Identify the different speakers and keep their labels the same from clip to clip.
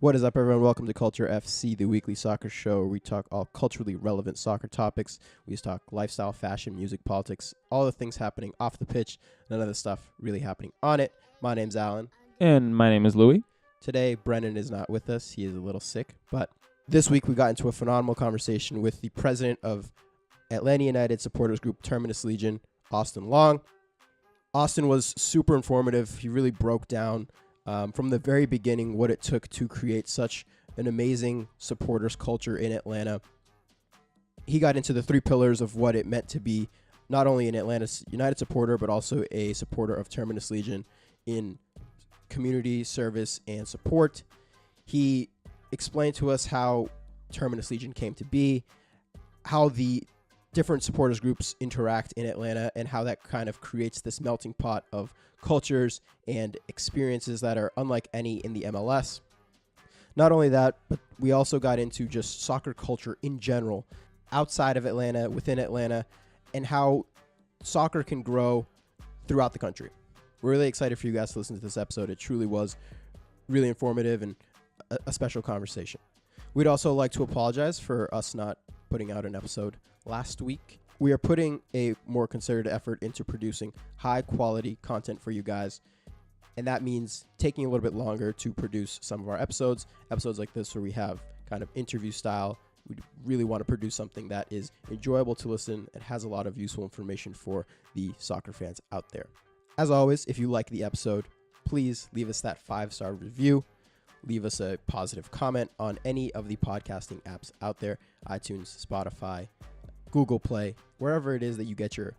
Speaker 1: What is up, everyone? Welcome to Culture FC, the weekly soccer show where we talk all culturally relevant soccer topics. We just talk lifestyle, fashion, music, politics, all the things happening off the pitch, none of the stuff really happening on it. My name's Alan.
Speaker 2: And my name is Louis.
Speaker 1: Today, Brennan is not with us. He is a little sick. But this week, we got into a phenomenal conversation with the president of Atlanta United supporters group Terminus Legion, Austin Long. Austin was super informative. He really broke down from the very beginning what it took to create such an amazing supporters culture in Atlanta. He got into the three pillars of what it meant to be not only an Atlanta United supporter, but also a supporter of Terminus Legion in community service and support. He explained to us how Terminus Legion came to be, how the different supporters groups interact in Atlanta, and how that kind of creates this melting pot of cultures and experiences that are unlike any in the MLS. Not only that, but we also got into just soccer culture in general, outside of Atlanta, within Atlanta, and how soccer can grow throughout the country. We're really excited for you guys to listen to this episode. It truly was really informative and a special conversation. We'd also like to apologize for us not putting out an episode last week. We are putting a more concerted effort into producing high quality content for you guys, and that means taking a little bit longer to produce some of our episodes like this where we have kind of interview style. We really want to produce something that is enjoyable to listen and has a lot of useful information for the soccer fans out there. As always, if you like the episode, please leave us that 5-star review. Leave us a positive comment on any of the podcasting apps out there, iTunes, Spotify, Google Play, wherever it is that you get your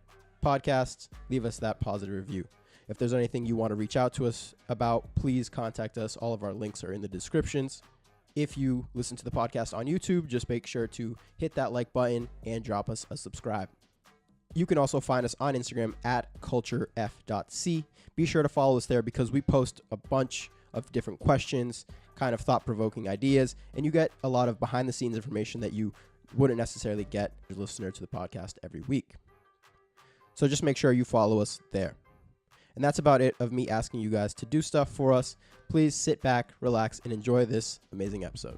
Speaker 1: podcasts. Leave us that positive review. If there's anything you want to reach out to us about, please contact us. All of our links are in the descriptions. If you listen to the podcast on YouTube, just make sure to hit that like button and drop us a subscribe. You can also find us on Instagram at culturef.c. Be sure to follow us there because we post a bunch of different questions, kind of thought-provoking ideas, and you get a lot of behind-the-scenes information that you wouldn't necessarily get as a listener to the podcast every week. So just make sure you follow us there. And that's about it of me asking you guys to do stuff for us. Please sit back, relax, and enjoy this amazing episode.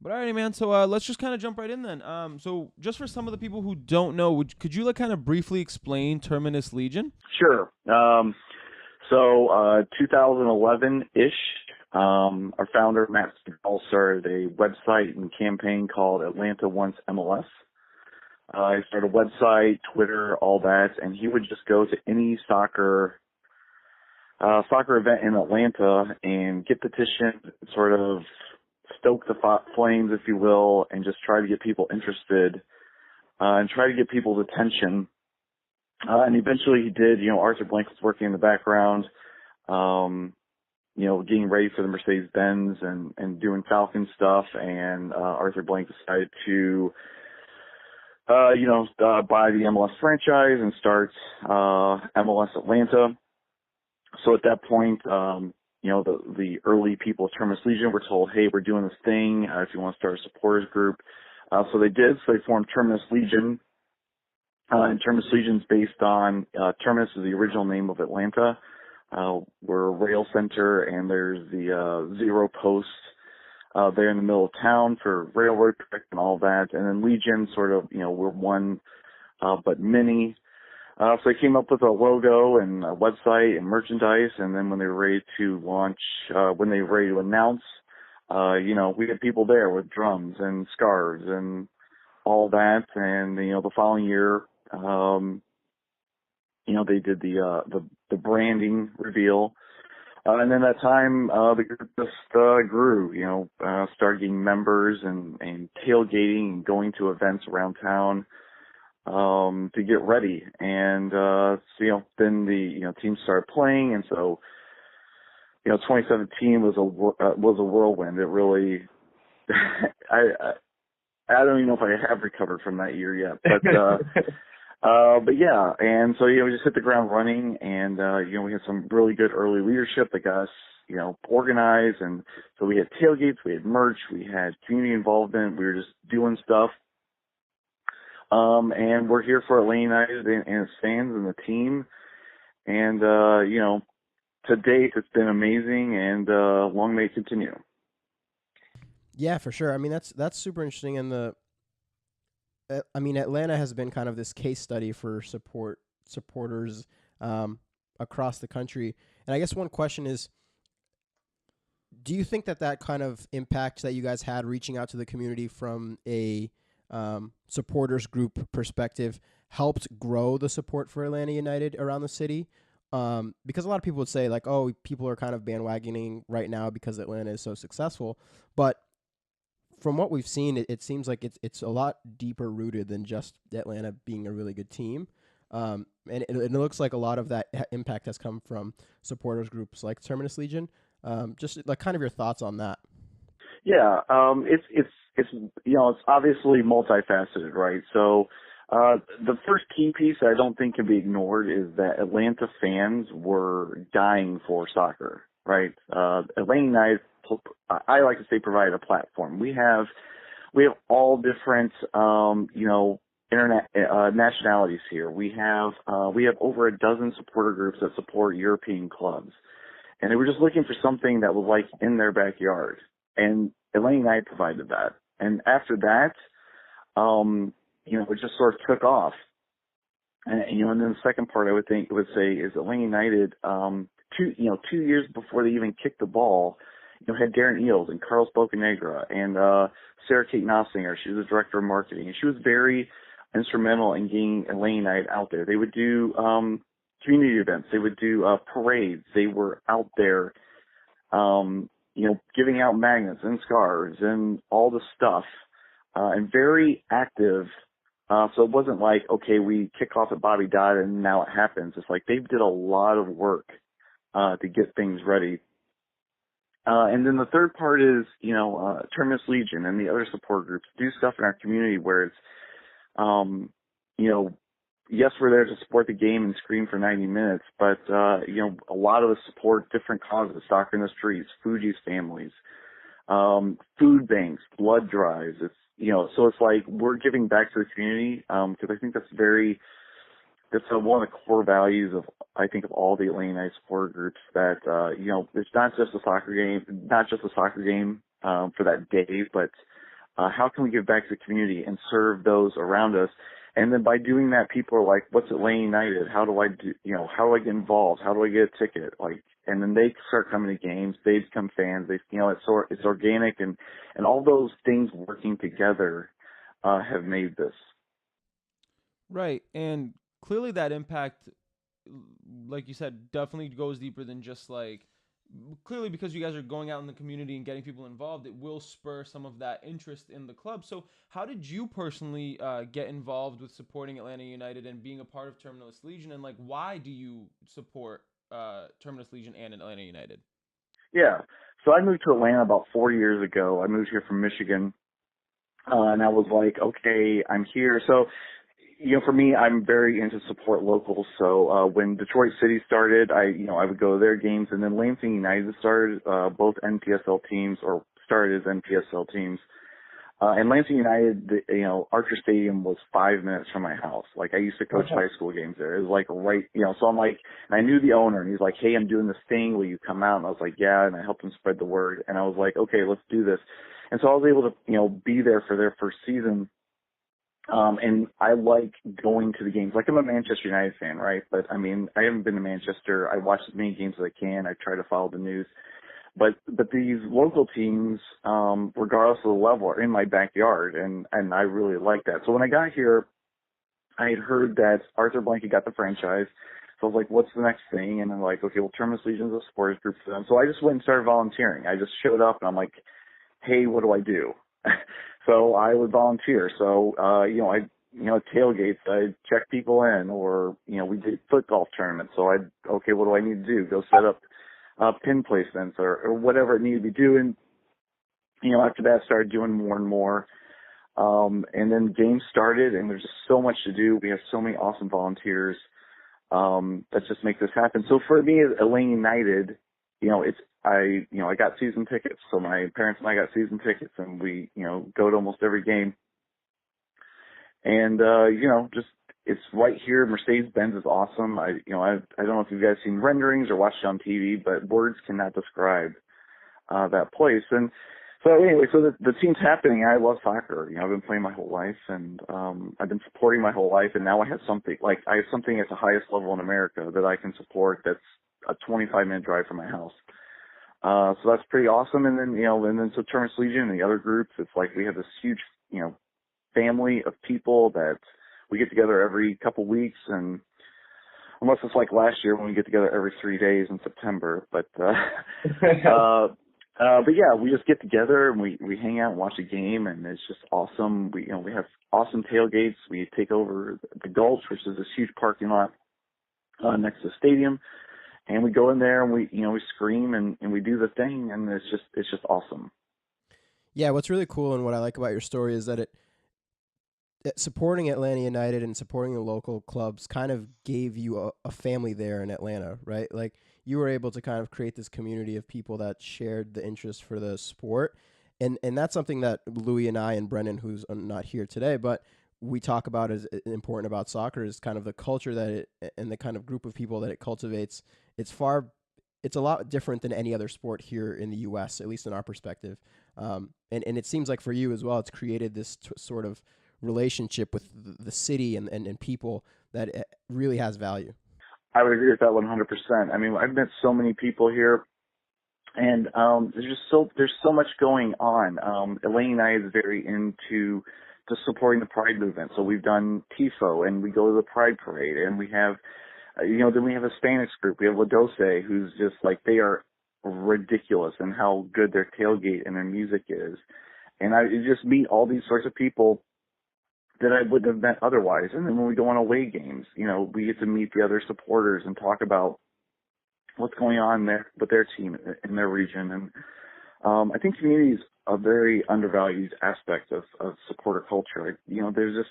Speaker 2: But alrighty, man. So let's just kind of jump right in then. So just for some of the people who don't know, could you kind of briefly explain Terminus Legion?
Speaker 3: Sure. 2011-ish, our founder, Matt Trebl, started a website and campaign called Atlanta Wants MLS. He started a website, Twitter, all that, and he would just go to any soccer event in Atlanta and get petitions, sort of stoke the flames, if you will, and just try to get people interested and try to get people's attention. And eventually he did. Arthur Blank was working in the background, getting ready for the Mercedes Benz and doing Falcon stuff. And Arthur Blank decided to, buy the MLS franchise and start MLS Atlanta. So at that point, the early people of Terminus Legion were told, hey, we're doing this thing. If you want to start a supporters group. So they did. So they formed Terminus Legion. And Terminus Legion is based on, Terminus is the original name of Atlanta. We're a rail center, and there's the zero post there in the middle of town for railroad traffic and all that. And then Legion sort of, we're one, but many. So they came up with a logo and a website and merchandise, and then when they were ready to launch, when they were ready to announce, we had people there with drums and scarves and all that. And, the following year, they did the branding reveal. And then that time, the group just grew, started getting members and tailgating and going to events around town to get ready. And then the team started playing, and so 2017 was a whirlwind. It really I don't even know if I have recovered from that year yet, but but yeah. And so we just hit the ground running, and we had some really good early leadership that got us organize. And so we had tailgates, we had merch, we had community involvement. We were just doing stuff. And we're here for Atlanta United and its fans and the team. And, to date, it's been amazing, and long may it continue.
Speaker 1: Yeah, for sure. I mean, that's super interesting. And Atlanta has been kind of this case study for supporters across the country. And I guess one question is, do you think that kind of impact that you guys had reaching out to the community from a supporters group perspective helped grow the support for Atlanta United around the city? Because a lot of people would say, like, oh, people are kind of bandwagoning right now because Atlanta is so successful. But from what we've seen, it seems like it's a lot deeper rooted than just Atlanta being a really good team. And it looks like a lot of that impact has come from supporters groups like Terminus Legion. Just like kind of your thoughts on that.
Speaker 3: Yeah, it's obviously multifaceted, right? So the first key piece I don't think can be ignored is that Atlanta fans were dying for soccer, right? Atlanta United, I like to say, provided a platform. We have all different, internet nationalities here. We have over a dozen supporter groups that support European clubs, and they were just looking for something that was like in their backyard, and Atlanta United provided that. And after that, it just sort of took off. And then the second part I would say is Atlanta United, 2 years before they even kicked the ball, had Darren Eales and Carlos Bocanegra and Sarah Kate Nossinger. She was the director of marketing, and she was very instrumental in getting Atlanta United out there. They would do community events. They would do parades. They were out there, giving out magnets and scarves and all the stuff, and very active. So it wasn't like, okay, we kick off at Bobby Dodd and now it happens. It's like they did a lot of work to get things ready. And then the third part is, Terminus Legion and the other support groups do stuff in our community where it's, yes, we're there to support the game and scream for 90 minutes, but, a lot of us support different causes: soccer in the streets, Fuji's families, food banks, blood drives. It's, so it's like we're giving back to the community, because I think that's one of the core values of all the Atlanta United supporter groups, that, it's not just a soccer game, for that day, but, how can we give back to the community and serve those around us? And then by doing that, people are like, what's Atlanta United? How do I get involved? How do I get a ticket? And then they start coming to games. They become fans. It's organic, and all those things working together, have made this.
Speaker 2: Right. And clearly that impact, like you said, definitely goes deeper than just clearly, because you guys are going out in the community and getting people involved, it will spur some of that interest in the club. So how did you personally get involved with supporting Atlanta United and being a part of Terminus Legion? And why do you support Terminus Legion and Atlanta United?
Speaker 3: Yeah. So I moved to Atlanta about 4 years ago. I moved here from Michigan. And I was like, okay, I'm here. So, for me, I'm very into support locals. So when Detroit City started, I would go to their games. And then Lansing United started, both NPSL teams, or started as NPSL teams. And Lansing United, Archer Stadium was 5 minutes from my house. I used to coach high school games there. It was right, so I'm and I knew the owner, and he's like, hey, I'm doing this thing. Will you come out? And I was like, yeah. And I helped him spread the word. And I was like, okay, let's do this. And so I was able to, be there for their first season. And I like going to the games. I'm a Manchester United fan, right? But I haven't been to Manchester. I watch as many games as I can. I try to follow the news. But these local teams, regardless of the level, are in my backyard, and I really like that. So when I got here, I had heard that Arthur Blanke got the franchise. So I was like, what's the next thing? And I'm like, okay, well, Terminus Legion is a supporters group for them. So I just went and started volunteering. I just showed up, and I'm like, hey, what do I do? So I would volunteer. So, tailgates, I'd check people in, or, we did foot golf tournaments. So okay, what do I need to do? Go set up pin placements or whatever it needed to be doing. After that, I started doing more and more. And then games started, and there's just so much to do. We have so many awesome volunteers that just make this happen. So for me, as Atlanta United, I got season tickets. So my parents and I got season tickets, and we, go to almost every game. And, just, it's right here. Mercedes Benz is awesome. I don't know if you guys seen renderings or watched it on TV, but words cannot describe, that place. And so anyway, so the team's happening. I love soccer. I've been playing my whole life, and, I've been supporting my whole life. And now I have something at the highest level in America that I can support. That's a 25-minute drive from my house. So that's pretty awesome. And then, so Terminus Legion and the other groups, it's like we have this huge, family of people that we get together every couple weeks, and unless it's like last year when we get together every 3 days in September, but yeah, we just get together and we hang out and watch a game, and it's just awesome. We have awesome tailgates. We take over the Gulch, which is this huge parking lot next to the stadium, and we go in there and we scream and we do the thing, and it's just awesome.
Speaker 1: Yeah, what's really cool and what I like about your story is that supporting Atlanta United and supporting the local clubs kind of gave you a family there in Atlanta, right? Like you were able to kind of create this community of people that shared the interest for the sport. And that's something that Louis and I and Brendan, who's not here today, but we talk about as important about soccer is kind of the culture that and the kind of group of people that it cultivates. It's a lot different than any other sport here in the U.S., at least in our perspective. And it seems like for you as well, it's created this sort of relationship with the city and people that it really has value.
Speaker 3: I would agree with that 100%. I mean, I've met so many people here, and there's so much going on. Atlanta United is very into supporting the Pride movement. So we've done TIFO, and we go to the Pride Parade, and we have, then we have a Spanish group. We have La Doce, who's just like, they are ridiculous in how good their tailgate and their music is. And I just meet all these sorts of people that I wouldn't have met otherwise. And then when we go on away games, we get to meet the other supporters and talk about what's going on there with their team in their region. And I think community is a very undervalued aspect of supporter culture. There's just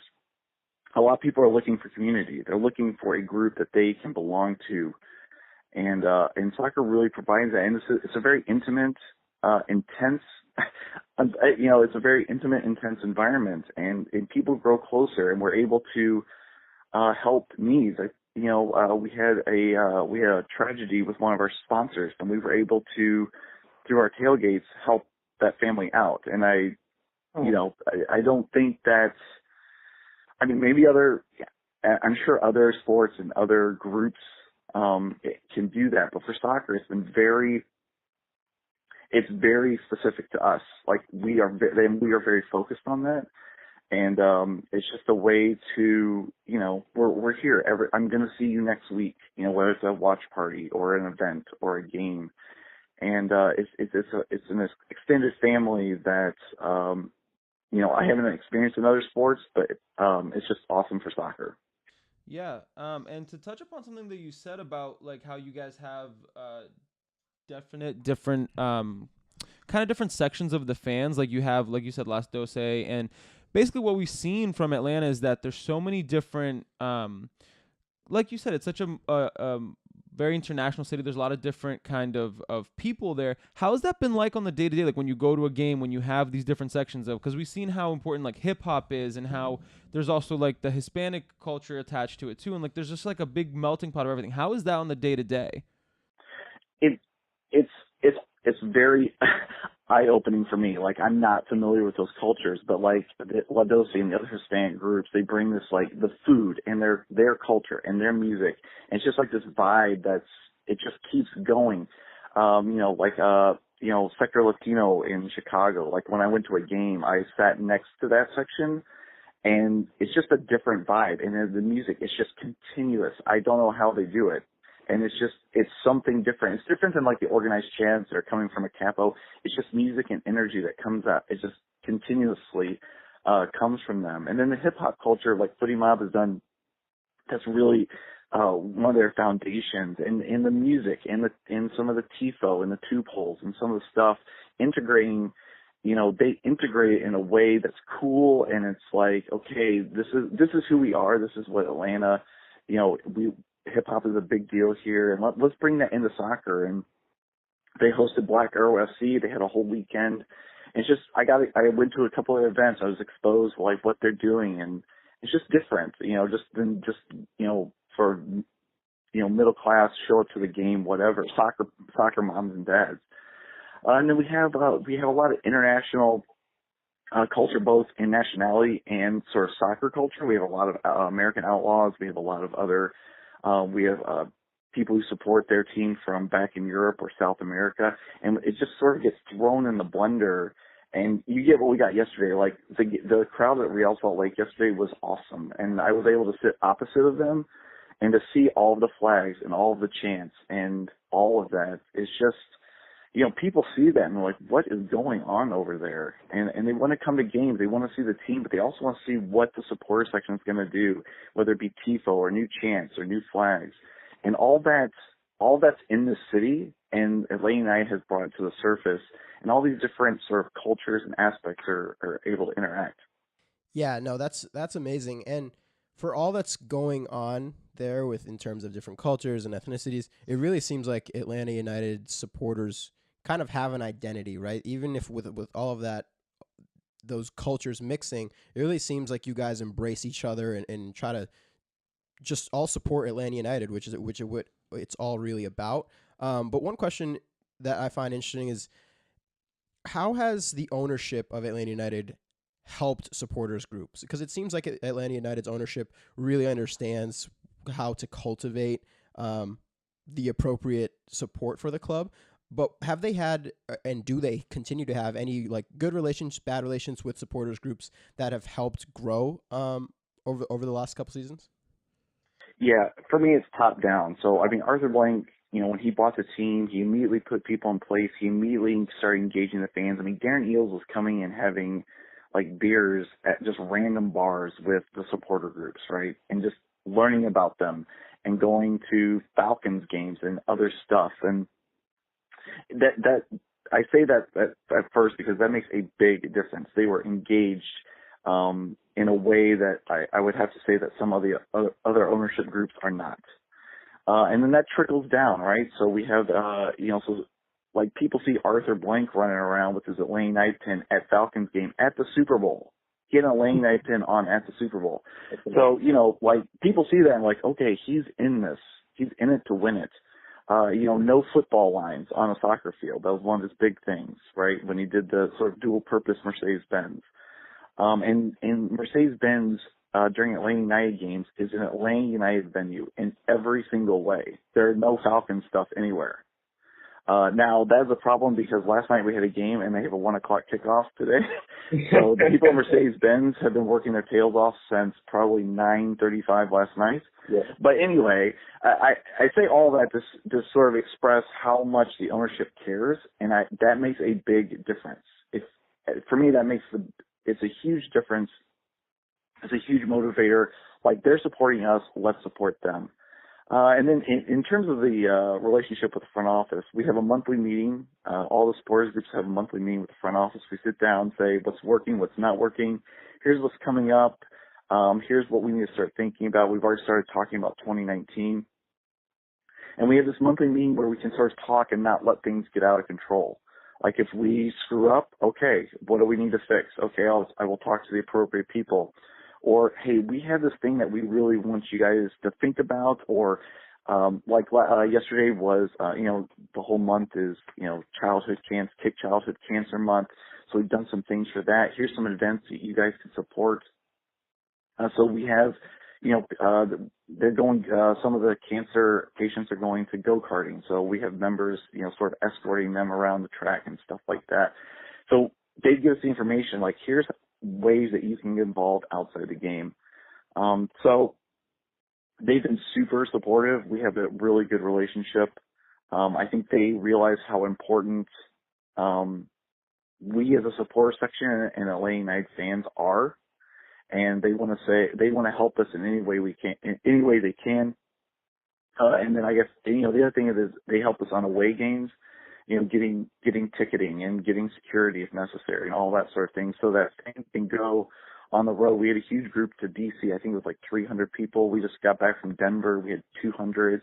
Speaker 3: a lot of people are looking for community. They're looking for a group that they can belong to. And soccer really provides that. And it's a very intimate, intense, it's a very intimate, intense environment, and people grow closer, and we're able to help needs. We had a tragedy with one of our sponsors, and we were able to, through our tailgates, help that family out. And I don't think that's, I'm sure other sports and other groups can do that, but for soccer, it's very specific to us. Like we are very focused on that, and it's just a way to, we're here. I'm going to see you next week. Whether it's a watch party or an event or a game, and it's an extended family that I haven't experienced in other sports, but it's just awesome for soccer.
Speaker 2: Yeah, and to touch upon something that you said about like how you guys have different kind of different sections of the fans, like you have, like you said, Las Doce, and basically what we've seen from Atlanta is that there's so many different, like you said, it's such a very international city. There's a lot of different kind of people there. How has that been like on the day-to-day, like when you go to a game, when you have these different sections of, because we've seen how important like hip-hop is, and how there's also like the Hispanic culture attached to it too, and like there's just like a big melting pot of everything. How is that on the day-to-day?
Speaker 3: It's very eye-opening for me. Like, I'm not familiar with those cultures, but like La Doce and the other Hispanic groups, they bring this, like, the food and their culture and their music. And it's just like this vibe it just keeps going. Sector Latino in Chicago, like when I went to a game, I sat next to that section, and it's just a different vibe. And the music is just continuous. I don't know how they do it. And it's something different. It's different than like the organized chants that are coming from a capo. It's just music and energy that comes out. It just continuously comes from them. And then the hip hop culture, like Footy Mob has done, that's really one of their foundations. And in the music, and some of the tifo and the two poles and some of the stuff integrating. They integrate it in a way that's cool, and it's like, okay, this is who we are. This is what Atlanta, hip hop is a big deal here, and let's bring that into soccer. And They hosted Black Arrow FC. They had a whole weekend. It's just I went to a couple of events. I was exposed to like what they're doing, and it's just different, just than just for middle class show up to the game, whatever, soccer moms and dads. And then we have a lot of international culture, both in nationality and sort of soccer culture. We have a lot of American Outlaws. We have a lot of other. We have people who support their team from back in Europe or South America, and it just sort of gets thrown in the blender. And you get what we got yesterday. Like the crowd at Real Salt Lake yesterday was awesome, and I was able to sit opposite of them and to see all of the flags and all of the chants and all of that. It's just, people see that and they're like, what is going on over there? And they want to come to games. They want to see the team, but they also want to see what the supporter section is going to do, whether it be TIFO or new chants or new flags. And all that's in the city, and Atlanta United has brought it to the surface, and all these different sort of cultures and aspects are able to interact.
Speaker 1: Yeah, no, that's amazing. And for all that's going on there in terms of different cultures and ethnicities, it really seems like Atlanta United supporters kind of have an identity, right? Even if with all of that, those cultures mixing, it really seems like you guys embrace each other and try to just all support Atlanta United, which is what it's all really about. But one question that I find interesting is, how has the ownership of Atlanta United helped supporters groups? Because it seems like Atlanta United's ownership really understands how to cultivate the appropriate support for the club. But have they had, and do they continue to have, any like good relations, bad relations with supporters groups that have helped grow over the last couple seasons?
Speaker 3: Yeah, for me, it's top down. So, I mean, Arthur Blank, when he bought the team, he immediately put people in place. He immediately started engaging the fans. I mean, Darren Eales was coming and having like beers at just random bars with the supporter groups, right? And just learning about them and going to Falcons games and other stuff. And that I say that at first because that makes a big difference. They were engaged in a way that I would have to say that some of the other ownership groups are not. And then that trickles down, right? So we have, so like people see Arthur Blank running around with his Atlanta United pin at Falcons game at the Super Bowl. He had an Atlanta United pin on at the Super Bowl. So, like people see that and like, okay, he's in this. He's in it to win it. No football lines on a soccer field. That was one of his big things, right? When he did the sort of dual purpose Mercedes Benz. And Mercedes Benz during Atlanta United games is an Atlanta United venue in every single way. There are no Falcons stuff anywhere. Now that's a problem because last night we had a game and they have a 1:00 kickoff today. So the people at Mercedes Benz have been working their tails off since probably 9:35 last night. Yeah. But anyway, I say all that to sort of express how much the ownership cares, and that makes a big difference. For me, it's a huge difference. It's a huge motivator. Like they're supporting us, let's support them. And then in terms of the relationship with the front office, we have a monthly meeting. All the supporters groups have a monthly meeting with the front office. We sit down, say what's working, what's not working. Here's what's coming up. Here's what we need to start thinking about. We've already started talking about 2019. And we have this monthly meeting where we can sort of talk and not let things get out of control. Like if we screw up, okay, what do we need to fix? Okay, I will talk to the appropriate people. Or, hey, we have this thing that we really want you guys to think about. Or yesterday was, the whole month is, Kick Childhood Cancer Month. So we've done some things for that. Here's some events that you guys can support. So we have, they're going, some of the cancer patients are going to go-karting. So we have members, sort of escorting them around the track and stuff like that. So they give us the information, like, here's ways that you can get involved outside the game. So they've been super supportive. We have a really good relationship. I think they realize how important we as a supporter section and Atlanta United fans are, and they want to help us in any way they can. And then I guess the other thing is they help us on away games. Getting ticketing and getting security if necessary and all that sort of thing so that things can go on the road. We had a huge group to DC. I think it was like 300 people. We just got back from Denver. We had 200.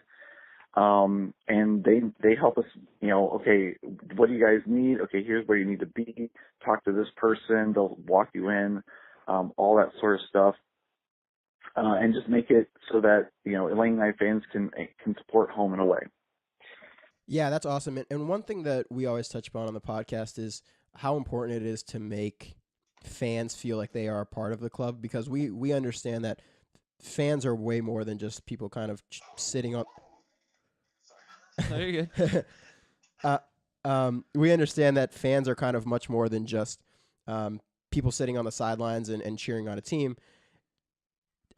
Speaker 3: And they help us, okay, what do you guys need? Okay, here's where you need to be. Talk to this person. They'll walk you in, all that sort of stuff. And just make it so that, Atlanta United fans can support home and away.
Speaker 1: Yeah, that's awesome. And one thing that we always touch upon on the podcast is how important it is to make fans feel like they are a part of the club, because we understand that fans are way more than just people kind of sitting on.
Speaker 2: No, you're good.
Speaker 1: We understand that fans are kind of much more than just people sitting on the sidelines and cheering on a team.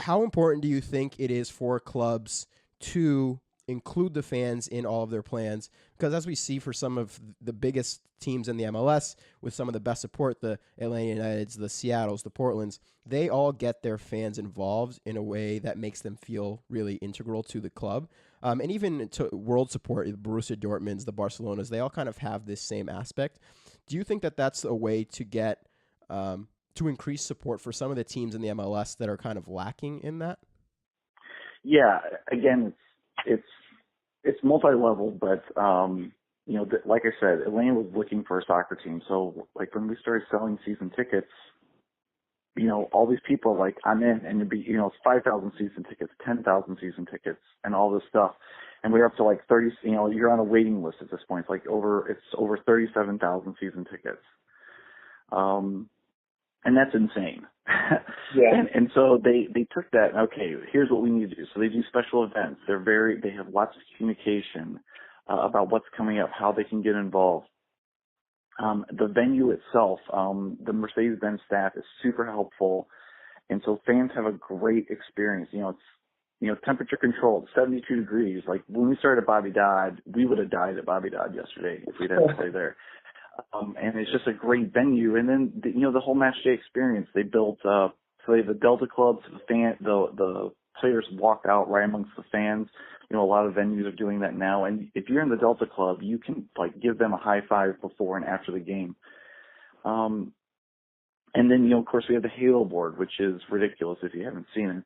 Speaker 1: How important do you think it is for clubs to include the fans in all of their plans? Because as we see for some of the biggest teams in the MLS with some of the best support, the Atlanta Uniteds, the Seattles, the Portlands, they all get their fans involved in a way that makes them feel really integral to the club. And even to world support, the Borussia Dortmunds, the Barcelonas, they all kind of have this same aspect. Do you think that that's a way to get to increase support for some of the teams in the MLS that are kind of lacking in that?
Speaker 3: Yeah, again, it's multi-level, but like I said, Atlanta was looking for a soccer team. So like when we started selling season tickets, all these people like, I'm in, and it'd be, it's 5,000 season tickets, 10,000 season tickets, and all this stuff. And we're up to like 30, you're on a waiting list at this point. It's over 37,000 season tickets. And that's insane. Yeah. And so they took that, okay, here's what we need to do. So they do special events. They have lots of communication about what's coming up, how they can get involved. The venue itself, the Mercedes Benz staff is super helpful. And so fans have a great experience. It's, temperature controlled, 72 degrees. Like when we started at Bobby Dodd, we would have died at Bobby Dodd yesterday if we'd had to play there. And it's just a great venue. And then, the whole match day experience, they built, so they have the Delta Club, so the players walk out right amongst the fans. A lot of venues are doing that now. And if you're in the Delta Club, you can give them a high five before and after the game. And then, of course we have the Halo board, which is ridiculous if you haven't seen it.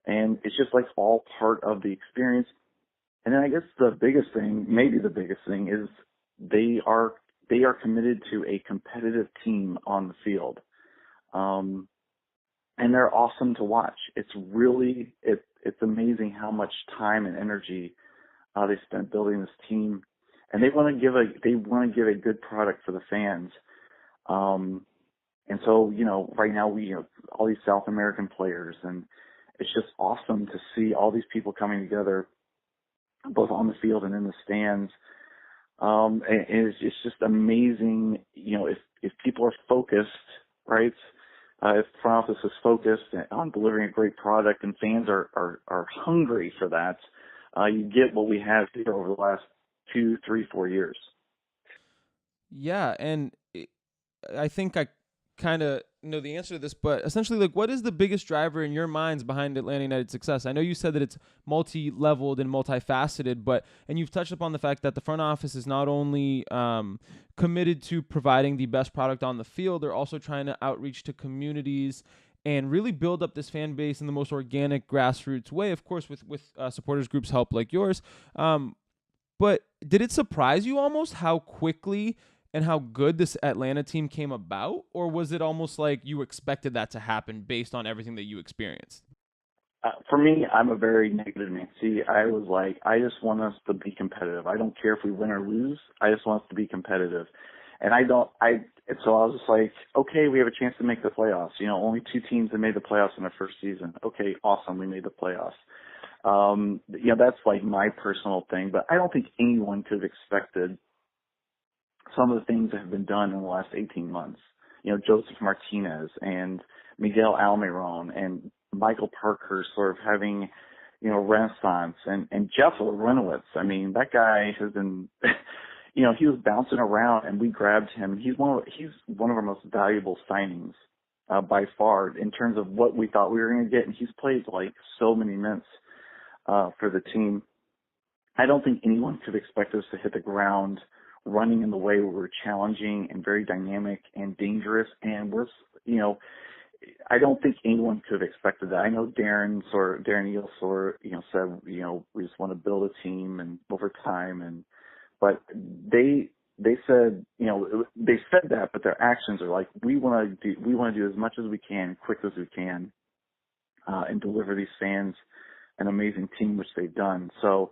Speaker 3: And it's just all part of the experience. And then I guess maybe the biggest thing is they are committed to a competitive team on the field. And they're awesome to watch. It's really, it's amazing how much time and energy they spent building this team. And they want to give a good product for the fans. And so, right now we have all these South American players, and it's just awesome to see all these people coming together, both on the field and in the stands. And it's just amazing, if people are focused, right? If the front office is focused on delivering a great product and fans are hungry for that, you get what we have here over the last 2, 3, 4 years.
Speaker 2: Yeah, and I think I kind of know the answer to this, but essentially, what is the biggest driver in your minds behind Atlanta United's success? I know you said that it's multi-leveled and multifaceted, and you've touched upon the fact that the front office is not only committed to providing the best product on the field, they're also trying to outreach to communities and really build up this fan base in the most organic, grassroots way, of course, with supporters groups help like yours. But did it surprise you almost how quickly and how good this Atlanta team came about? Or was it almost like you expected that to happen based on everything that you experienced?
Speaker 3: For me, I'm a very negative Nancy. I was like, I just want us to be competitive. I don't care if we win or lose. I just want us to be competitive. And so I was just like, okay, we have a chance to make the playoffs. Only 2 teams that made the playoffs in their first season. Okay, awesome. We made the playoffs. That's my personal thing, but I don't think anyone could have expected some of the things that have been done in the last 18 months. Joseph Martinez and Miguel Almiron and Michael Parker sort of having, renaissance, and Jeff Renowitz. I mean, that guy has been, he was bouncing around and we grabbed him. He's one of our most valuable signings by far in terms of what we thought we were going to get. And he's played so many minutes for the team. I don't think anyone could expect us to hit the ground running in the way where we're challenging and very dynamic and dangerous. And we're, I don't think anyone could have expected that. I know Darren Eales said, we just want to build a team and over time, but they said, they said that, but their actions are like, we want to do as much as we can, quick as we can, and deliver these fans an amazing team, which they've done. So,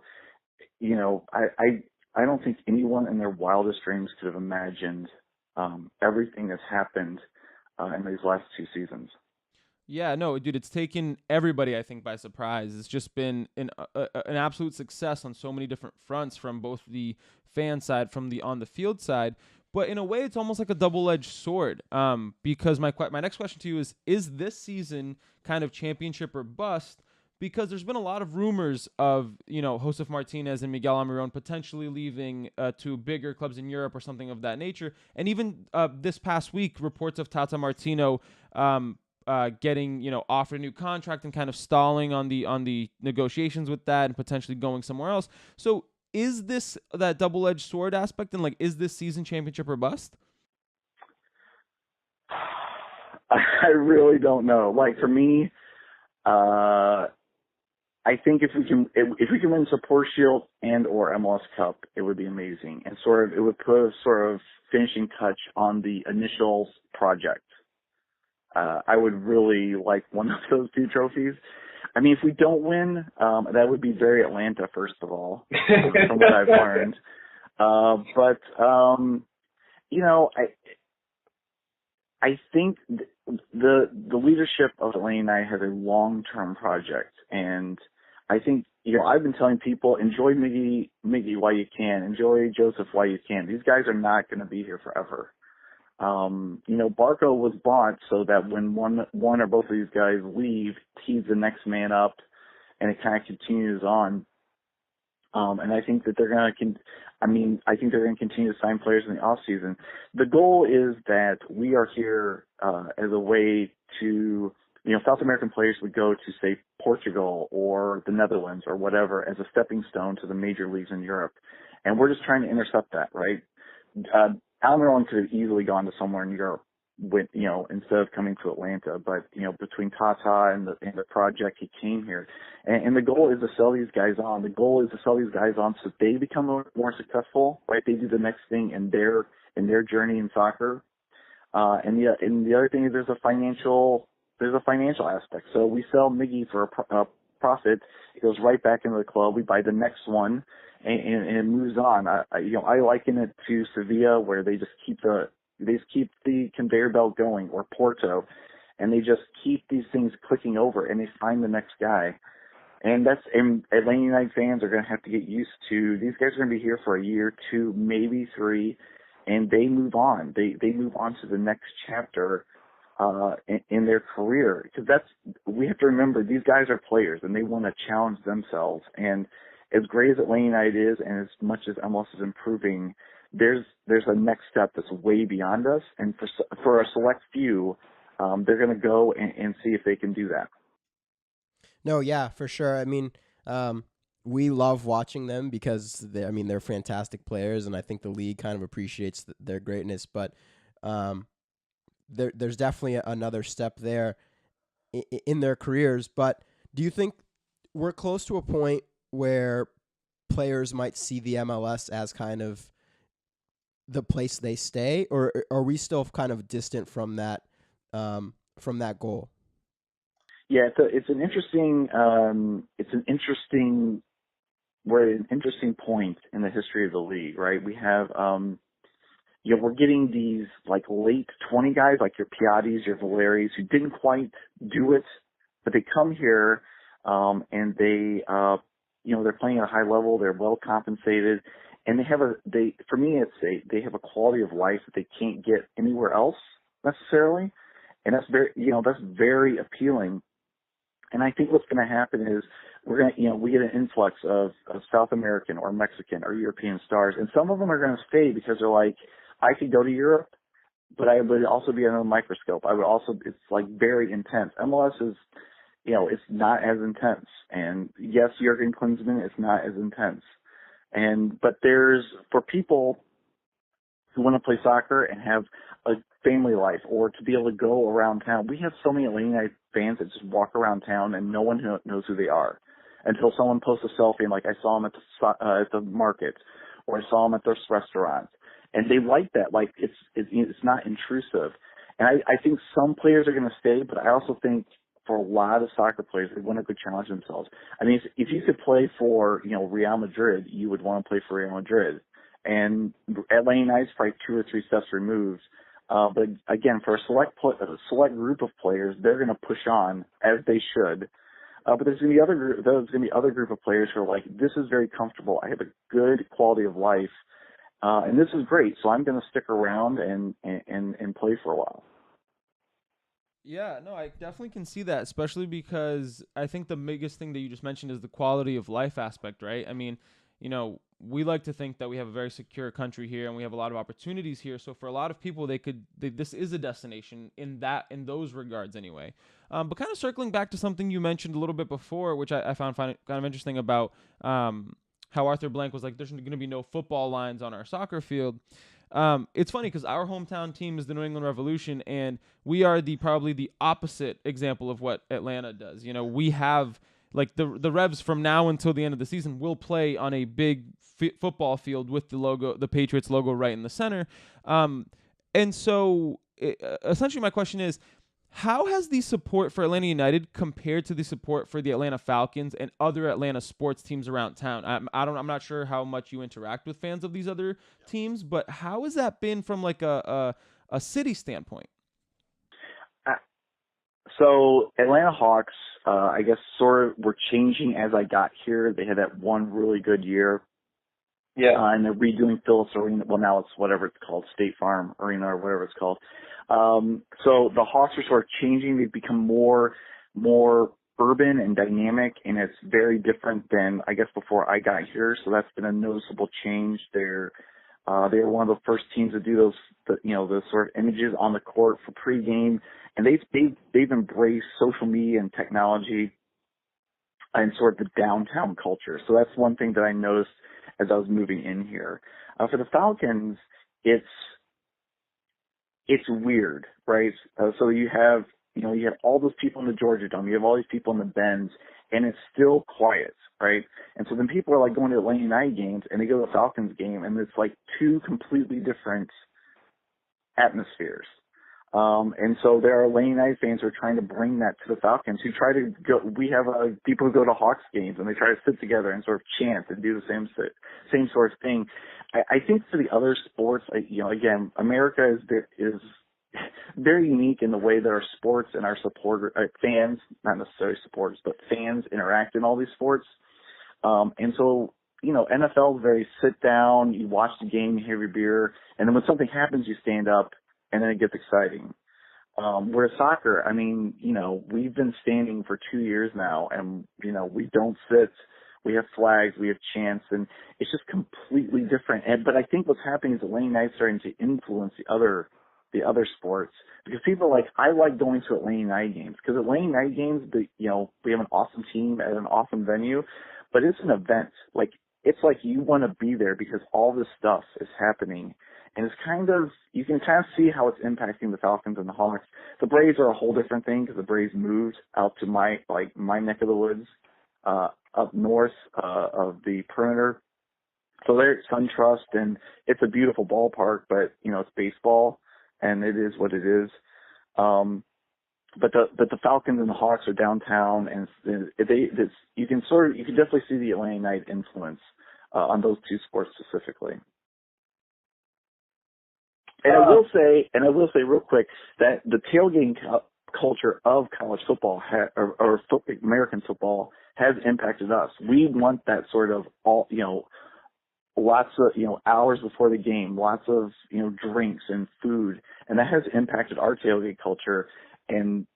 Speaker 3: I don't think anyone in their wildest dreams could have imagined everything that's happened in these last 2 seasons.
Speaker 2: Yeah, no, dude, it's taken everybody, I think, by surprise. It's just been an absolute success on so many different fronts, from both the fan side, from the on the field side. But in a way, it's almost like a double-edged sword. Because my next question to you is this season kind of championship or bust? Because there's been a lot of rumors of, Josef Martinez and Miguel Almiron potentially leaving to bigger clubs in Europe or something of that nature. And even this past week, reports of Tata Martino getting, offered a new contract and kind of stalling on the negotiations with that and potentially going somewhere else. So is this that double-edged sword aspect, and is this season championship or bust?
Speaker 3: I really don't know. For me, I think if we can win Support Shield and or MLS Cup, it would be amazing, and it would put a sort of finishing touch on the initial project. I would really like one of those 2 trophies. I mean, if we don't win, that would be very Atlanta, first of all, from what I've learned. I think the leadership of Atlanta United has a long-term project, and I think, I've been telling people, enjoy Miggy while you can, enjoy Joseph while you can. These guys are not going to be here forever. Barco was bought so that when one or both of these guys leave, he's the next man up, and it kind of continues on. And I think that they're going to continue to sign players in the off season. The goal is that we are here as a way to, South American players would go to, say, Portugal or the Netherlands or whatever as a stepping stone to the major leagues in Europe. And we're just trying to intercept that, right? Almiron could have easily gone to somewhere in Europe with, instead of coming to Atlanta. But, between Tata and the project, he came here. And the goal is to sell these guys on. The goal is to sell these guys on so they become more successful, right? They do the next thing in their journey in soccer. And the other thing is there's a financial aspect. So we sell Miggy for a profit. It goes right back into the club. We buy the next one, and it moves on. I liken it to Sevilla, where they just keep the conveyor belt going, or Porto, and they just keep these things clicking over, and they find the next guy. And Atlanta United fans are going to have to get used to. These guys are going to be here for a year, 2, maybe 3, and they move on. They move on to the next chapter in their career, because we have to remember, these guys are players and they want to challenge themselves. And as great as Atlanta United is, and as much as MLS is improving, there's a next step that's way beyond us. And for a select few, they're going to go and see if they can do that.
Speaker 1: No, yeah, for sure. I mean, we love watching them because they're fantastic players, and I think the league kind of appreciates their greatness. But there's definitely another step there in their careers. But do you think we're close to a point where players might see the MLS as kind of the place they stay, or are we still kind of distant from that goal?
Speaker 3: Yeah, it's an interesting we're at an interesting point in the history of the league, right? We have we're getting these late 20 guys, like your Piattis, your Valeris, who didn't quite do it, but they come here and they're playing at a high level, they're well compensated, and they have they have a quality of life that they can't get anywhere else necessarily, and that's very appealing. And I think what's going to happen is we get an influx of South American or Mexican or European stars, and some of them are going to stay because they're like, I could go to Europe, but I would also be under a microscope. It's very intense. MLS is, it's not as intense. And yes, Jurgen Klinsmann is not as intense. But for people who want to play soccer and have a family life or to be able to go around town. We have so many Atlanta United fans that just walk around town and no one knows who they are until someone posts a selfie and like, I saw them at the market, or I saw them at this restaurant. And they like that. Like it's not intrusive. And I think some players are going to stay, but I also think for a lot of soccer players, they want to go challenge themselves. I mean, if you could play for, Real Madrid, you would want to play for Real Madrid. And Atlanta United's probably 2 or 3 steps removed. But again, for a select group of players, they're going to push on as they should. But there's going to be other group of players who are like, this is very comfortable. I have a good quality of life. And this is great. So I'm going to stick around and play for a while.
Speaker 2: Yeah, no, I definitely can see that, especially because I think the biggest thing that you just mentioned is the quality of life aspect, right? I mean, we like to think that we have a very secure country here and we have a lot of opportunities here. So for a lot of people, this is a destination in those regards anyway. But kind of circling back to something you mentioned a little bit before, which I found kind of interesting about how Arthur Blank was like, there's going to be no football lines on our soccer field. It's funny because our hometown team is the New England Revolution, and we are probably the opposite example of what Atlanta does. We have like the Revs from now until the end of the season will play on a big football field with the Patriots logo right in the center. And so essentially my question is, how has the support for Atlanta United compared to the support for the Atlanta Falcons and other Atlanta sports teams around town? I'm not sure how much you interact with fans of these other teams, but how has that been from like a city standpoint?
Speaker 3: So Atlanta Hawks, I guess sort of were changing as I got here. They had that one really good year. Yeah. And they're redoing Phillips Arena. Well, now it's whatever it's called, State Farm Arena or whatever it's called. So the Hawks are sort of changing. They've become more urban and dynamic, and it's very different than, I guess, before I got here. So that's been a noticeable change. They're one of the first teams to do those sort of images on the court for pregame, and they've embraced social media and technology and sort of the downtown culture. So that's one thing that I noticed as I was moving in here. For the Falcons, it's weird, right? So you have all those people in the Georgia Dome, you have all these people in the Benz, and it's still quiet, right? And so then people are like going to Atlanta United games, and they go to the Falcons game, and it's like 2 completely different atmospheres. And so there are Atlanta United fans who are trying to bring that to the Falcons, who try to go. We have people who go to Hawks games, and they try to sit together and sort of chant and do the same sort of thing. I think for the other sports, again, America is very unique in the way that our sports and our fans, not necessarily supporters, but fans interact in all these sports. And so, NFL is very sit down, you watch the game, you have your beer, and then when something happens, you stand up, and then it gets exciting. Whereas soccer, I mean, we've been standing for 2 years now, and, we don't sit. We have flags, we have chants, and it's just completely different. But I think what's happening is Atlanta United starting to influence the other sports, because people are like, I like going to Atlanta United games, because Atlanta United games, we have an awesome team at an awesome venue, but it's an event. Like, it's like you want to be there because all this stuff is happening. And it's you can kind of see how it's impacting the Falcons and the Hawks. The Braves are a whole different thing, because the Braves moved out to my neck of the woods, up north, of the perimeter. So they're at SunTrust, and it's a beautiful ballpark, but, it's baseball, and it is what it is. But the Falcons and the Hawks are downtown, and you can definitely see the Atlanta United influence, on those 2 sports specifically. And I will say real quick that the tailgating culture of college football or American football has impacted us. We want that sort of lots of, hours before the game, lots of, drinks and food, and that has impacted our tailgate culture. And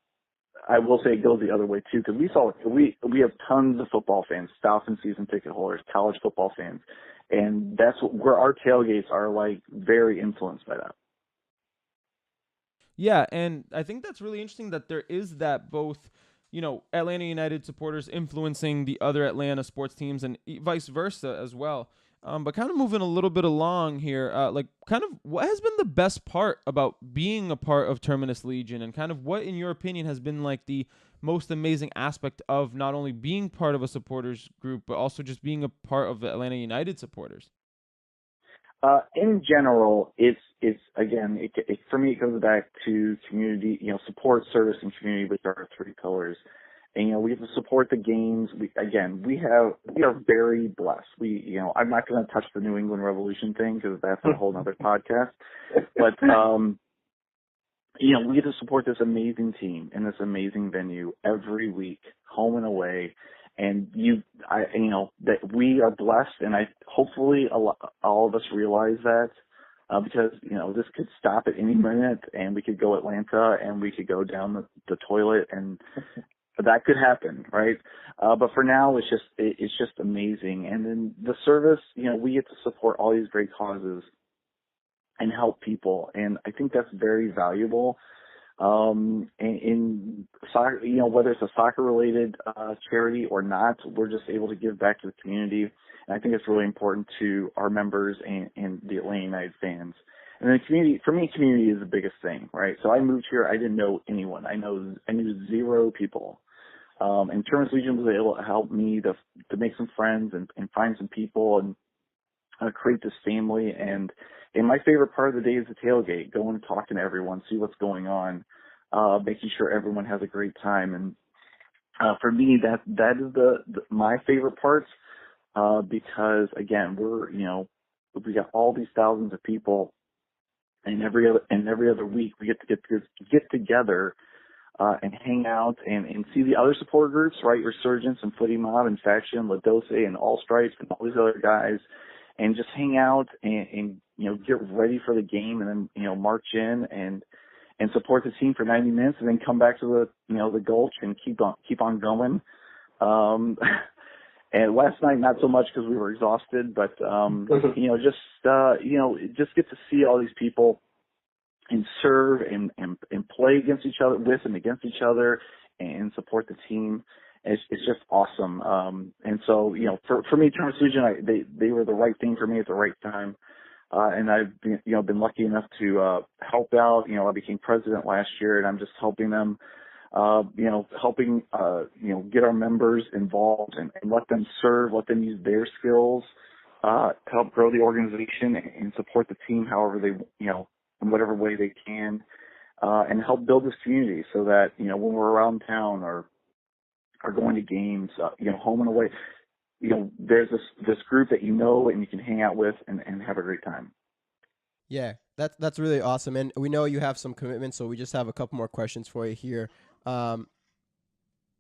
Speaker 3: I will say it goes the other way too, because we have tons of football fans, Falcon season ticket holders, college football fans, and that's where our tailgates are like very influenced by that.
Speaker 2: Yeah, and I think that's really interesting that there is that both, Atlanta United supporters influencing the other Atlanta sports teams and vice versa as well. But kind of moving a little bit along here, like kind of what has been the best part about being a part of Terminus Legion, and kind of what, in your opinion, has been like the most amazing aspect of not only being part of a supporters group, but also just being a part of the Atlanta United supporters?
Speaker 3: In general, it's again, for me, it goes back to community, support, service, and community, which are our three pillars. And, we have to support the games. We are very blessed. I'm not going to touch the New England Revolution thing because that's a whole other podcast. But, we get to support this amazing team in this amazing venue every week, home and away. And that we are blessed, and hopefully all of us realize that, because, this could stop at any minute, and we could go Atlanta, and we could go down the toilet, and that could happen, right? But for now, it's just amazing. And then the service, we get to support all these great causes and help people, and I think that's very valuable. In soccer, whether it's a soccer related charity or not, we're just able to give back to the community. And I think it's really important to our members and the Atlanta United fans. And then community, for me, community is the biggest thing, right? So I moved here, I didn't know anyone. I knew zero people. And Terminus Legion was able to help me to make some friends and find some people and create this family. And my favorite part of the day is the tailgate, going and talking to everyone, see what's going on, making sure everyone has a great time. And for me, that is my favorite part, because again, we got all these thousands of people, and every other week we get together and hang out and see the other support groups, right? Resurgence and Footy Mob and Faction, La Doce and All Stripes and all these other guys, and just hang out and get ready for the game, and then march in and support the team for 90 minutes, and then come back to the Gulch and keep on going. And last night not so much because we were exhausted, but just get to see all these people and serve and play against each other, with and against each other, and support the team. It's just awesome. And so, for me, Terminus Legion, they were the right thing for me at the right time. And I've been lucky enough to help out. I became president last year, and I'm just helping them, get our members involved and let them serve, let them use their skills to help grow the organization and support the team however they, in whatever way they can, and help build this community so that, when we're around town or going to games, home and away, there's this group that and you can hang out with and have a great time.
Speaker 1: Yeah, that's really awesome. And we know you have some commitments, so we just have a couple more questions for you here.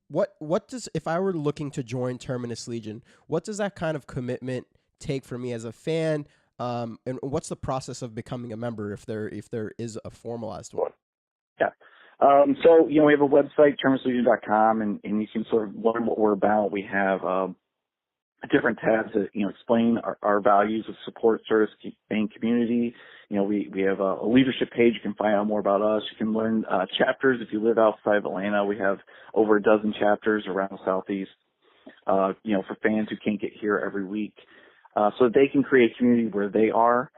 Speaker 1: What does, if I were looking to join Terminus Legion, what does that kind of commitment take for me as a fan? And what's the process of becoming a member if there is a formalized one?
Speaker 3: Yeah. So, we have a website, terminuslegion.com, and you can sort of learn what we're about. We have different tabs that, explain our values of support, service, and community. We have a leadership page. You can find out more about us. You can learn chapters. If you live outside of Atlanta, we have over a dozen chapters around the Southeast, for fans who can't get here every week, so that they can create a community where they are.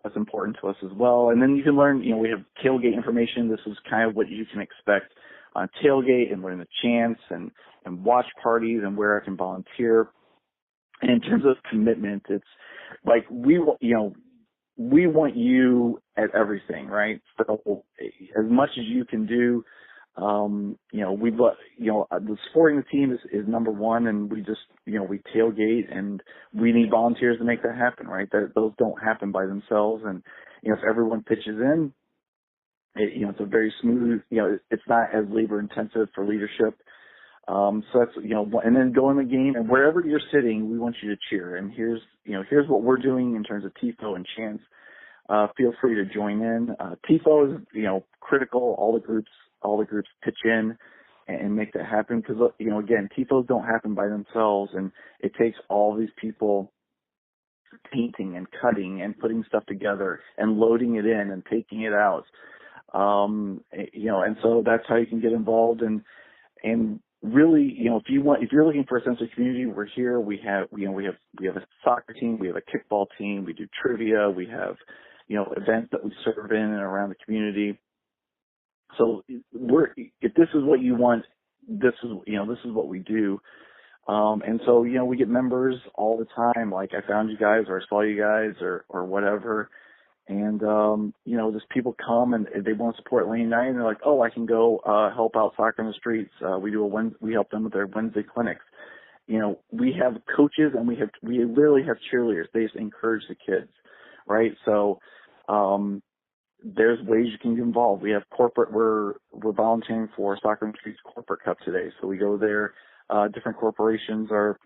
Speaker 3: That's important to us as well. And then you can learn, we have tailgate information. This is kind of what you can expect on tailgate, and learn the chants and watch parties and where I can volunteer. And in terms of commitment, it's like we want you at everything, right? So as much as you can do, the supporting the team is number one, and we just, we tailgate, and we need volunteers to make that happen, right? Those don't happen by themselves. And, if everyone pitches in, it's a very smooth, it's not as labor intensive for leadership. So that's, and then go in the game, and wherever you're sitting, we want you to cheer. And here's what we're doing in terms of TIFO and chants. Feel free to join in. TIFO is, critical. All the groups pitch in and make that happen, because, again, TIFOs don't happen by themselves, and it takes all these people painting and cutting and putting stuff together and loading it in and taking it out. And so that's how you can get involved. And really, if you're looking for a sense of community, we're here. We have a soccer team, we have a kickball team, we do trivia, we have, events that we serve in and around the community. So if this is what you want, this is what we do. And so, we get members all the time, like I found you guys or I saw you guys or whatever. And, just people come and they want to support Lane United and they're like, oh, I can go, help out soccer in the streets. We help them with their Wednesday clinics. We have coaches and we literally have cheerleaders. They just encourage the kids, right? So, there's ways you can get involved. We have corporate, we're volunteering for Soccer in the Streets Corporate Cup today. So we go there, different corporations are,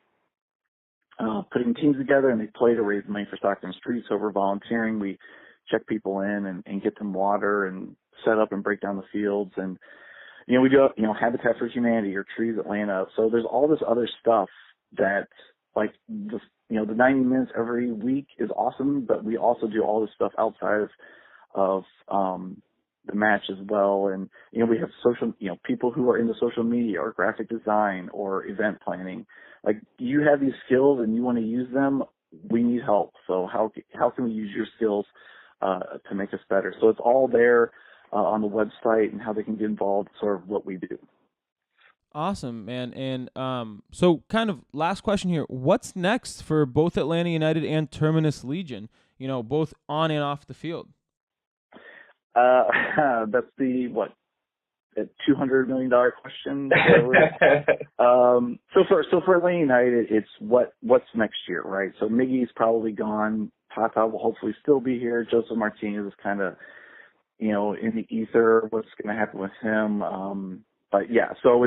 Speaker 3: putting teams together and they play to raise money for Soccer in the Streets. So we're volunteering. We check people in and get them water and set up and break down the fields. And, we do, Habitat for Humanity or Trees Atlanta. So there's all this other stuff that like the 90 minutes every week is awesome, but we also do all this stuff outside of the match as well. And, we have social, people who are into social media or graphic design or event planning. Like you have these skills and you want to use them, we need help. So how can we use your skills to make us better? So it's all there on the website and how they can get involved, sort of what we do.
Speaker 2: Awesome, man. And so kind of last question here. What's next for both Atlanta United and Terminus Legion, both on and off the field?
Speaker 3: That's the $200 million question. So for Atlanta United, it's what's next year, right? So Miggy's probably gone. Tata will hopefully still be here. Joseph Martinez is kind of, in the ether. What's going to happen with him? But yeah, so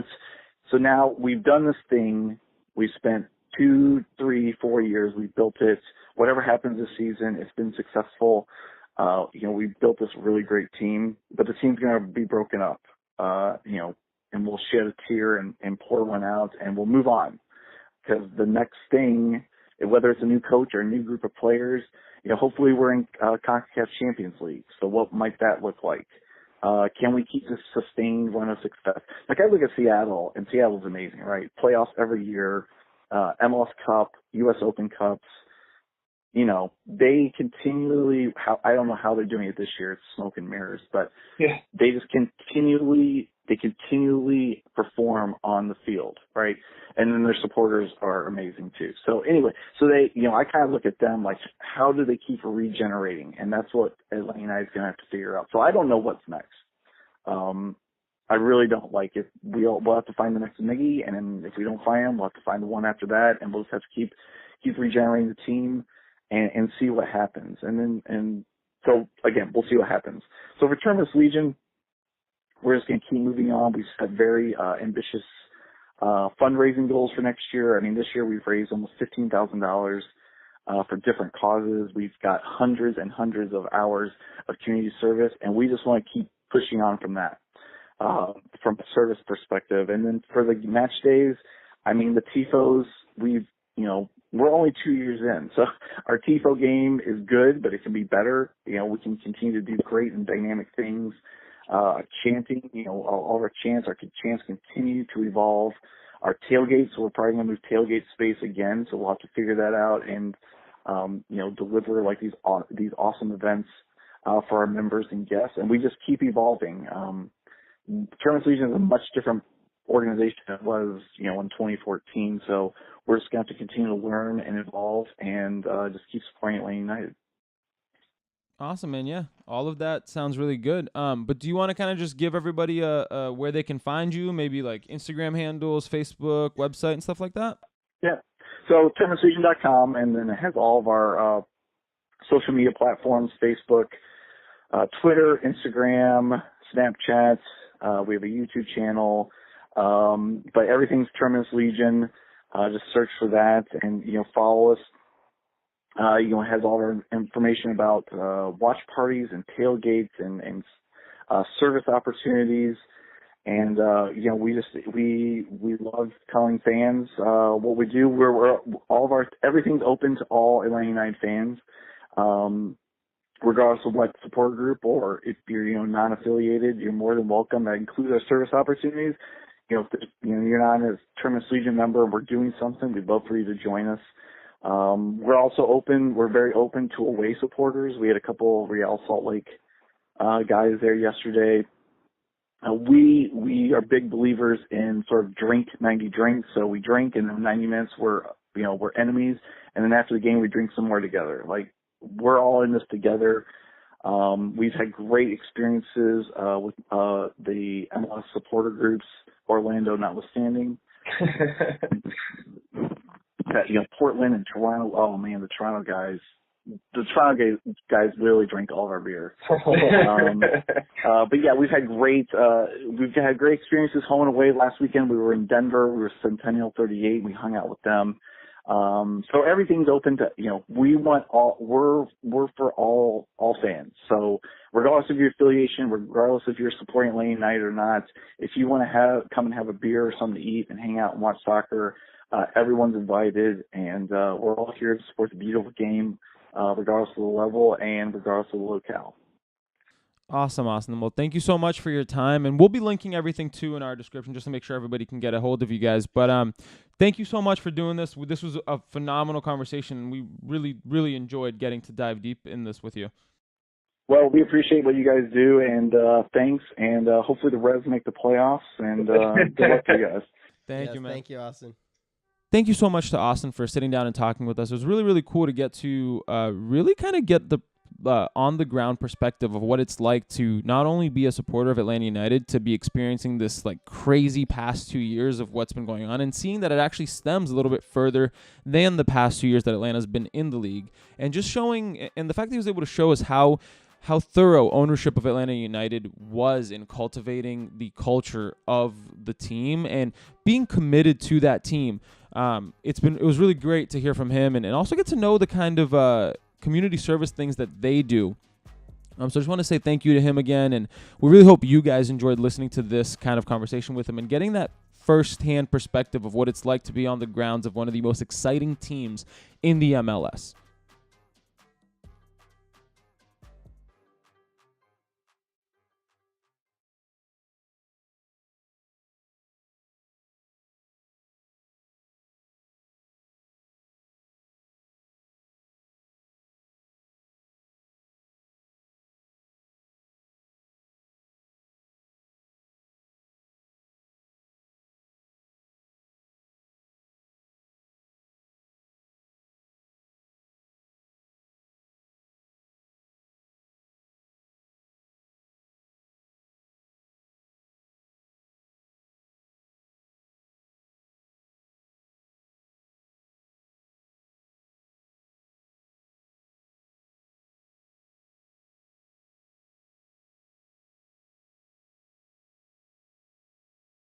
Speaker 3: now we've done this thing. We've spent 2, 3, 4 years. We've built it. Whatever happens this season, it's been successful. We've built this really great team, but the team's going to be broken up, and we'll shed a tear and pour one out and we'll move on, because the next thing, whether it's a new coach or a new group of players, hopefully we're in CONCACAF Champions League. So what might that look like? Can we keep this sustained run of success? Like I look at Seattle, and Seattle's amazing, right? Playoffs every year, MLS Cup, U.S. Open Cups. They continually, I don't know how they're doing it this year. It's smoke and mirrors, but yeah, they just continually perform on the field, right? And then their supporters are amazing too. So anyway, they, I kind of look at them like, how do they keep regenerating? And that's what Atlanta United is going to have to figure out. So I don't know what's next. I really don't. Like, if we'll have to find the next Miggy, and then if we don't find him, we'll have to find the one after that, and we'll just have to keep regenerating the team and see what happens. So again, we'll see what happens. So for Terminus Legion, we're just going to keep moving on. We've set very ambitious fundraising goals for next year. I mean, this year we've raised almost $15,000 for different causes. We've got hundreds and hundreds of hours of community service, and we just want to keep pushing on from that, from a service perspective. And then for the match days, I mean, the TIFOs, we're only 2 years in, so our TIFO game is good, but it can be better. We can continue to do great and dynamic things. Chanting, all of our chants continue to evolve. Our tailgates, we're probably going to move tailgate space again, so we'll have to figure that out and, deliver like these awesome events for our members and guests. And we just keep evolving. Terminus Legion is a much different organization than it was, in 2014. So we're just going to have to continue to learn and evolve and just keep supporting Atlanta United.
Speaker 2: Awesome, man. Yeah, all of that sounds really good. But do you want to kind of just give everybody where they can find you, maybe like Instagram handles, Facebook, website, and stuff like that?
Speaker 3: Yeah. So terminuslegion.com, and then it has all of our social media platforms: Facebook, Twitter, Instagram, Snapchat. We have a YouTube channel, but everything's Terminus Legion. Just search for that and follow us. It has all our information about watch parties and tailgates and service opportunities. And we love telling fans what we do. We're everything's open to all Atlanta United fans, regardless of what support group, or if you're non-affiliated, you're more than welcome. That includes our service opportunities. you're not a Terminus Legion member and we're doing something, we'd love for you to join us. We're very open to away supporters. We had a couple Real Salt Lake guys there yesterday. We are big believers in sort of drink 90 drinks. So we drink, and in 90 minutes we're enemies, and then after the game we drink some more together. Like, we're all in this together. We've had great experiences with the MLS supporter groups, Orlando notwithstanding. Portland and Toronto. Oh man, the Toronto guys literally drink all of our beer. But yeah, we've had great experiences home and away. Last weekend we were in Denver. We were Centennial 38. We hung out with them. So everything's open to, we're for all fans. So regardless of your affiliation, regardless if you're supporting Atlanta United or not, if you want to come and have a beer or something to eat and hang out and watch soccer, everyone's invited, and we're all here to support the beautiful game, regardless of the level and regardless of the locale.
Speaker 2: Awesome. Well, thank you so much for your time, and we'll be linking everything too in our description just to make sure everybody can get a hold of you guys. But thank you so much for doing this. This was a phenomenal conversation, and we really, really enjoyed getting to dive deep in this with you.
Speaker 3: Well, we appreciate what you guys do, and thanks, and hopefully the Reds make the playoffs, and good luck to you guys.
Speaker 2: Thank you, man.
Speaker 1: Thank you, Austin.
Speaker 2: Thank you so much to Austin for sitting down and talking with us. It was really, really cool to get to really kind of get the on-the-ground perspective of what it's like to not only be a supporter of Atlanta United, to be experiencing this like crazy past 2 years of what's been going on, and seeing that it actually stems a little bit further than the past 2 years that Atlanta's been in the league, and just showing, and the fact that he was able to show us how thorough ownership of Atlanta United was in cultivating the culture of the team and being committed to that team. It was really great to hear from him and also get to know the kind of community service things that they do. So I just want to say thank you to him again, and we really hope you guys enjoyed listening to this kind of conversation with him and getting that first-hand perspective of what it's like to be on the grounds of one of the most exciting teams in the MLS.